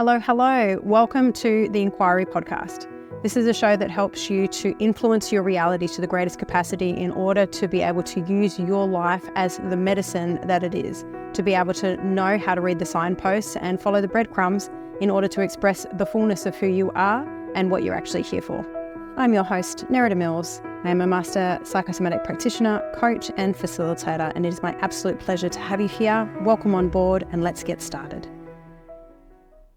Hello, hello. Welcome to the Enquiry podcast. This is a show that helps you to influence your reality to the greatest capacity in order to be able to use your life as the medicine that it is, to be able to know how to read the signposts and follow the breadcrumbs in order to express the fullness of who you are and what you're actually here for. I'm your host, Nerida Mills. I am a master psychosomatic practitioner, coach and facilitator, and it is my absolute pleasure to have you here. Welcome on board and let's get started.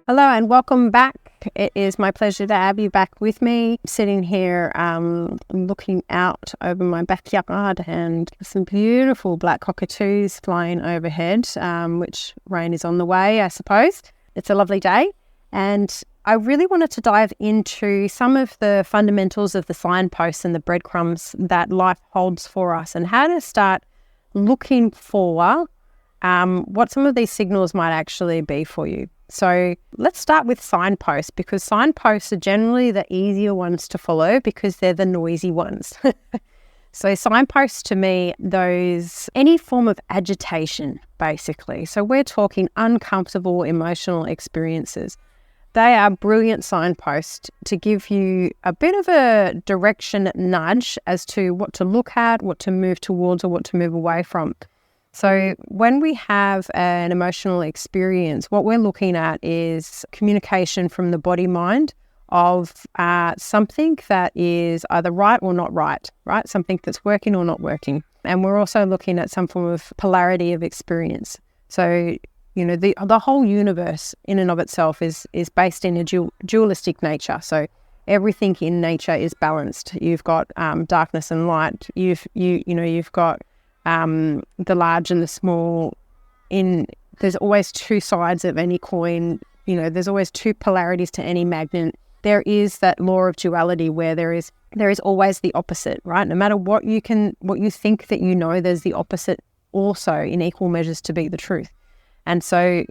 Hello and welcome back. It is my pleasure to have you back with me, sitting here looking out over my backyard and some beautiful black cockatoos flying overhead, which rain is on the way, I suppose. It's a lovely day. And I really wanted to dive into some of the fundamentals of the signposts and the breadcrumbs that life holds for us and how to start looking for what some of these signals might actually be for you. So let's start with signposts, because signposts are generally the easier ones to follow because they're the noisy ones. So signposts to me, any form of agitation, basically. So we're talking uncomfortable emotional experiences. They are brilliant signposts to give you a bit of a direction nudge as to what to look at, what to move towards, or what to move away from. So when we have an emotional experience, what we're looking at is communication from the body-mind of something that is either right or not right? Something that's working or not working. And we're also looking at some form of polarity of experience. So, you know, the whole universe in and of itself is based in a dualistic nature. So everything in nature is balanced. You've got darkness and light. You've got the large and the small. There's always two sides of any coin. You know, there's always two polarities to any magnet. There is that law of duality where there is always the opposite, right? No matter what you think that you know, there's the opposite also in equal measures to be the truth. And so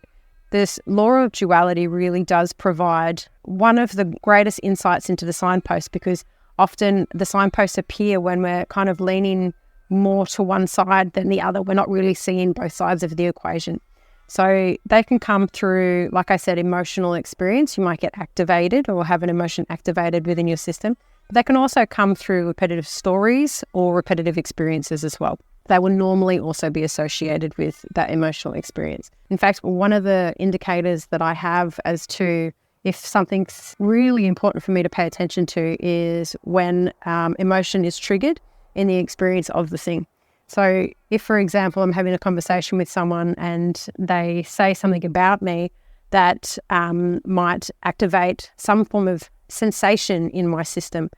this law of duality really does provide one of the greatest insights into the signpost, because often the signposts appear when we're kind of leaning more to one side than the other. We're not really seeing both sides of the equation. So they can come through, like I said, emotional experience. You might get activated or have an emotion activated within your system. But they can also come through repetitive stories or repetitive experiences as well. They will normally also be associated with that emotional experience. In fact, one of the indicators that I have as to if something's really important for me to pay attention to is when emotion is triggered in the experience of the thing. So if, for example, I'm having a conversation with someone and they say something about me that might activate some form of sensation in my system,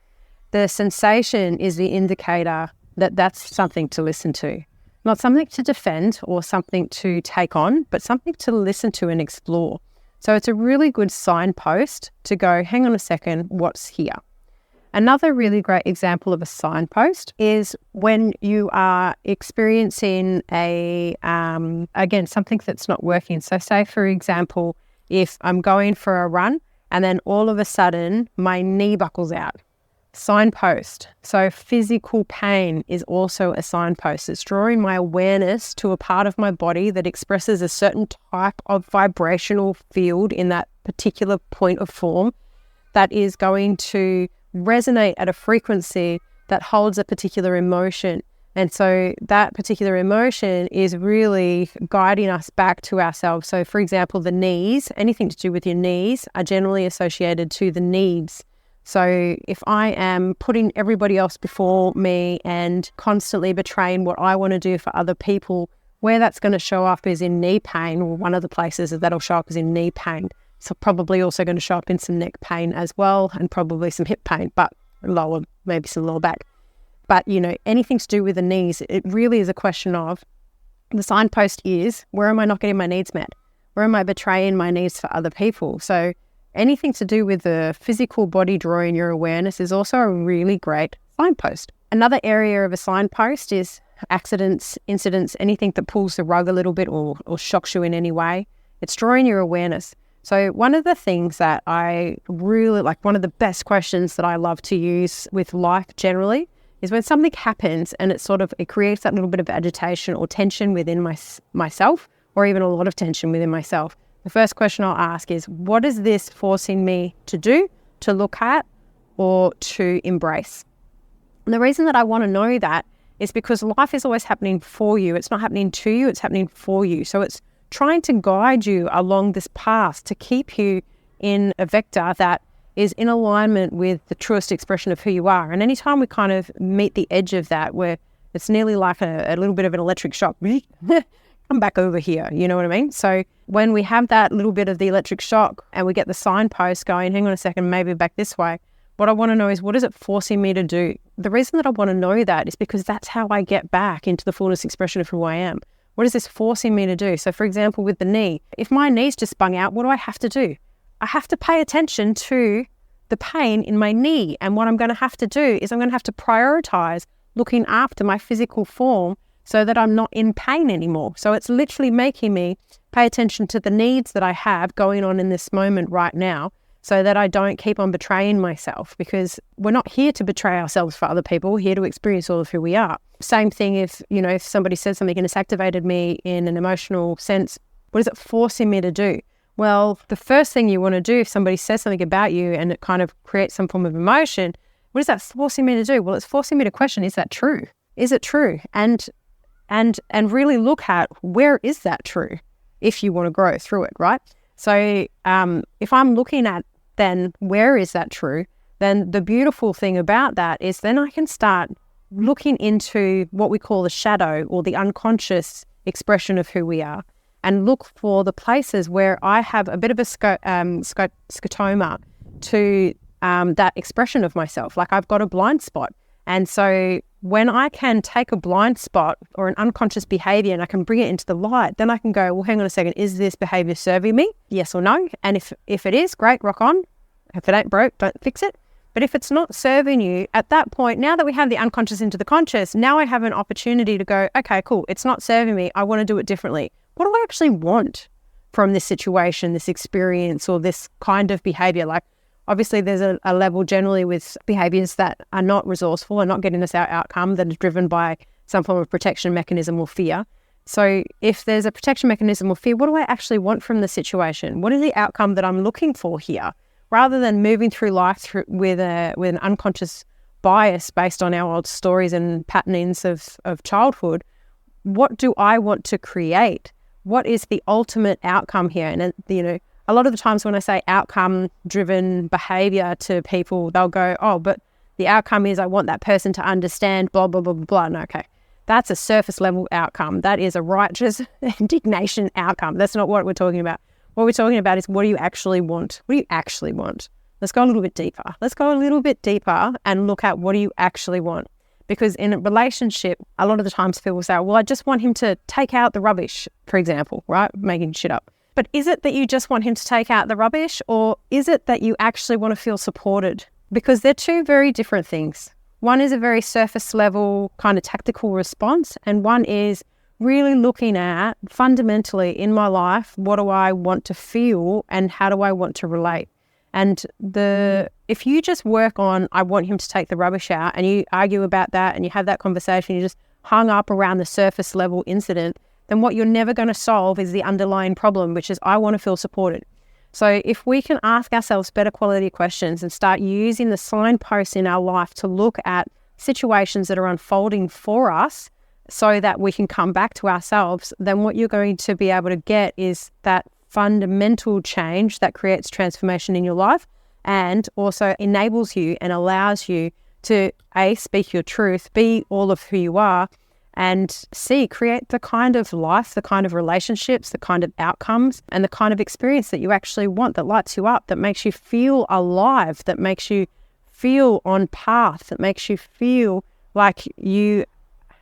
the sensation is the indicator that that's something to listen to. Not something to defend or something to take on, but something to listen to and explore. So it's a really good signpost to go, hang on a second, what's here? Another really great example of a signpost is when you are experiencing again, something that's not working. So say, for example, if I'm going for a run and then all of a sudden my knee buckles out. Signpost. So physical pain is also a signpost. It's drawing my awareness to a part of my body that expresses a certain type of vibrational field in that particular point of form that is going to resonate at a frequency that holds a particular emotion. And so that particular emotion is really guiding us back to ourselves. So for example, the knees, anything to do with your knees are generally associated to the needs. So if I am putting everybody else before me and constantly betraying what I want to do for other people, where that's going to show up is in knee pain, or one of the places that'll show up is in knee pain. So probably also going to show up in some neck pain as well, and probably some hip pain, but lower, maybe some lower back. But, you know, anything to do with the knees, it really is a question of the signpost is, where am I not getting my needs met? Where am I betraying my needs for other people? So anything to do with the physical body drawing your awareness is also a really great signpost. Another area of a signpost is accidents, incidents, anything that pulls the rug a little bit or shocks you in any way. It's drawing your awareness. So one of the things that I really like, one of the best questions that I love to use with life generally is when something happens and it creates that little bit of agitation or tension within myself, or even a lot of tension within myself. the first question I'll ask is, what is this forcing me to do, to look at, or to embrace? And the reason that I want to know that is because life is always happening for you. It's not happening to you, it's happening for you. So it's trying to guide you along this path to keep you in a vector that is in alignment with the truest expression of who you are. And anytime we kind of meet the edge of that, where it's nearly like a little bit of an electric shock, come back over here, you know what I mean? So when we have that little bit of the electric shock and we get the signpost going, hang on a second, maybe back this way, what I want to know is, what is it forcing me to do? The reason that I want to know that is because that's how I get back into the fullest expression of who I am. What is this forcing me to do? So for example, with the knee, if my knee's just spung out, what do I have to do? I have to pay attention to the pain in my knee. And what I'm going to have to do is I'm going to have to prioritize looking after my physical form so that I'm not in pain anymore. So it's literally making me pay attention to the needs that I have going on in this moment right now, so that I don't keep on betraying myself, because we're not here to betray ourselves for other people. We're here to experience all of who we are. Same thing if somebody says something and it's activated me in an emotional sense, what is it forcing me to do? Well, the first thing you want to do if somebody says something about you and it kind of creates some form of emotion, what is that forcing me to do? Well, it's forcing me to question, is that true? Is it true? And really look at, where is that true, if you want to grow through it, right? So if I'm looking at, then where is that true? Then the beautiful thing about that is then I can start looking into what we call the shadow, or the unconscious expression of who we are, and look for the places where I have a bit of a scotoma to that expression of myself. Like I've got a blind spot. And so when I can take a blind spot or an unconscious behavior and I can bring it into the light, then I can go, well, hang on a second, is this behavior serving me? Yes or no? And if it is, great, rock on. If it ain't broke, don't fix it. But if it's not serving you, at that point, now that we have the unconscious into the conscious, now I have an opportunity to go, okay, cool, it's not serving me. I want to do it differently. What do I actually want from this situation, this experience, or this kind of behavior? Like, obviously, there's a level generally with behaviors that are not resourceful and not getting us our outcome, that is driven by some form of protection mechanism or fear. So if there's a protection mechanism or fear, what do I actually want from the situation? What is the outcome that I'm looking for here? Rather than moving through life with an unconscious bias based on our old stories and patternings of childhood, what do I want to create? What is the ultimate outcome here? And, a lot of the times when I say outcome-driven behavior to people, they'll go, oh, but the outcome is I want that person to understand blah, blah, blah, blah, blah. No, okay. That's a surface-level outcome. That is a righteous indignation outcome. That's not what we're talking about. What we're talking about is, what do you actually want? What do you actually want? Let's go a little bit deeper. Let's go a little bit deeper and look at, what do you actually want? Because in a relationship, a lot of the times people say, well, I just want him to take out the rubbish, for example, right? Making shit up. But is it that you just want him to take out the rubbish, or is it that you actually want to feel supported? Because they're two very different things. One is a very surface level kind of tactical response, and one is really looking at fundamentally in my life, what do I want to feel and how do I want to relate? And if you just work on, I want him to take the rubbish out, and you argue about that and you have that conversation, you just hung up around the surface level incident, then what you're never going to solve is the underlying problem, which is, I want to feel supported. So if we can ask ourselves better quality questions and start using the signposts in our life to look at situations that are unfolding for us so that we can come back to ourselves, then what you're going to be able to get is that fundamental change that creates transformation in your life, and also enables you and allows you to speak your truth, be all of who you are, and create the kind of life, the kind of relationships, the kind of outcomes, and the kind of experience that you actually want, that lights you up, that makes you feel alive, that makes you feel on path, that makes you feel like you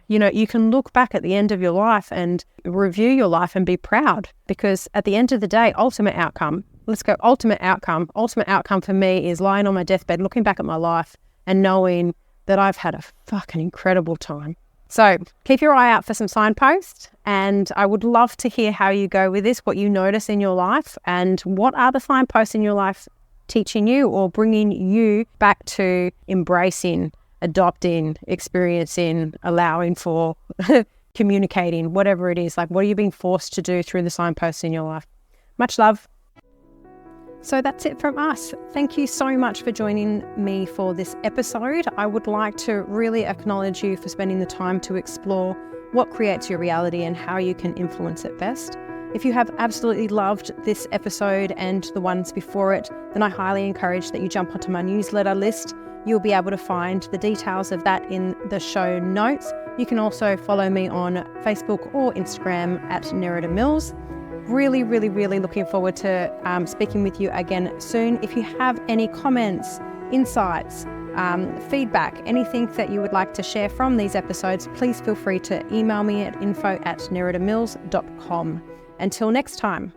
can look back at the end of your life and review your life and be proud. Because at the end of the day, ultimate outcome for me is lying on my deathbed, looking back at my life and knowing that I've had a fucking incredible time. So keep your eye out for some signposts, and I would love to hear how you go with this, what you notice in your life, and what are the signposts in your life teaching you or bringing you back to embracing, adopting, experiencing, allowing for, communicating, whatever it is. Like, what are you being forced to do through the signposts in your life? Much love. So that's it from us. Thank you so much for joining me for this episode. I would like to really acknowledge you for spending the time to explore what creates your reality and how you can influence it best. If you have absolutely loved this episode and the ones before it, then I highly encourage that you jump onto my newsletter list. You'll be able to find the details of that in the show notes. You can also follow me on Facebook or Instagram at Nerida Mills. Really looking forward to speaking with you again soon. If you have any comments, insights, feedback, anything that you would like to share from these episodes, please feel free to email me at info@neridamills.com. Until next time.